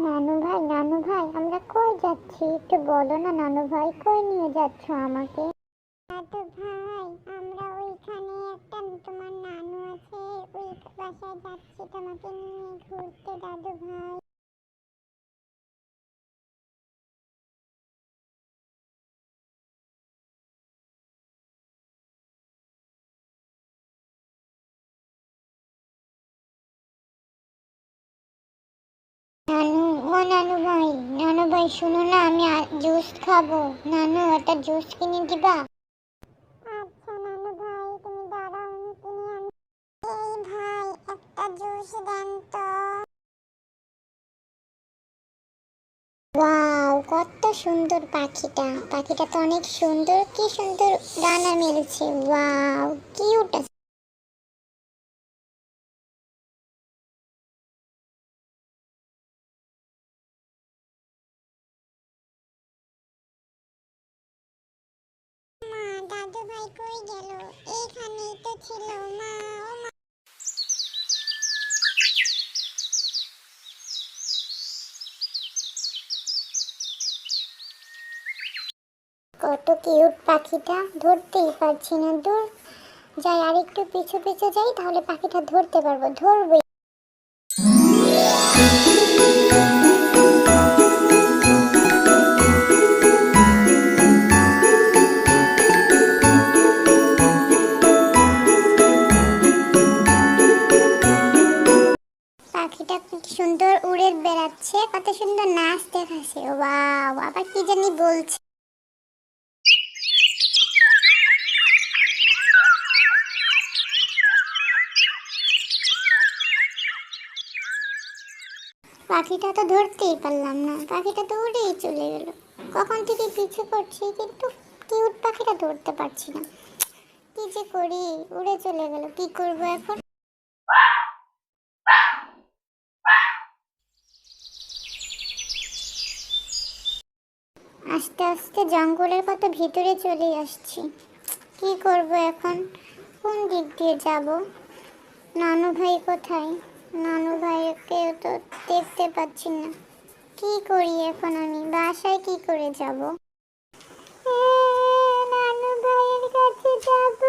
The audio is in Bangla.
নানু ভাই আমরা কই যাচ্ছি একটু বলো না নানু ভাই, কই নিয়ে যাচ্ছ আমাকে? দাদু ভাই আমরা ওইখানে একটা তোমার নানু আছে, ওই বাসায় যাচ্ছি তোমাকে নিয়ে ঘুরতে দাদু ভাই। নানু, ও নানু ভাই শুনো না, আমি জুস খাবো। নানু একটা জুস কিনে দিবা? আচ্ছা নানু ভাই তুমি দাঁড়াও, আমি কিনে আনি। এই ভাই একটা জুস দেন তো। ওয়াও কত সুন্দর পাখিটা, পাখিটা তো অনেক সুন্দর, কি সুন্দর ডানা মেলছে, ওয়াও কিউট। মা দাদু ভাই কই গেল? এইখানেই তো ছিল মা। ও মা, কত কিউট পাখিটা, ধরতেই পারছি না। দূর যাই, আর একটু পিছু পিছু যাই, তাহলে পাখিটা ধরতে পারবো, ধরবই। পাখিটা কি সুন্দর উড়ে বেড়াচ্ছে, কত সুন্দর নাচ দেখাচ্ছে, ওয়াও আবার কি জানি বলছে। পাখিটা তো ধরতেই পারলাম না, পাখিটা তো উড়েই চলে গেল। কখন থেকে পিছু করছি কিন্তু কিউট পাখিটা ধরতে পারছি না। কি যে করি, উড়ে চলে গেল, কি করব এখন? আস্তে আস্তে জঙ্গলের কত ভিতরে চলে আসছি, কি করব এখন? কোন দিক দিয়ে যাব? নানু ভাই কোথায়? নানু ভাইকে তো দেখতে পাচ্ছি না। কি করি এখন, আমি বাসায় কি করে যাব? নানু ভাইয়ের কাছে যাব।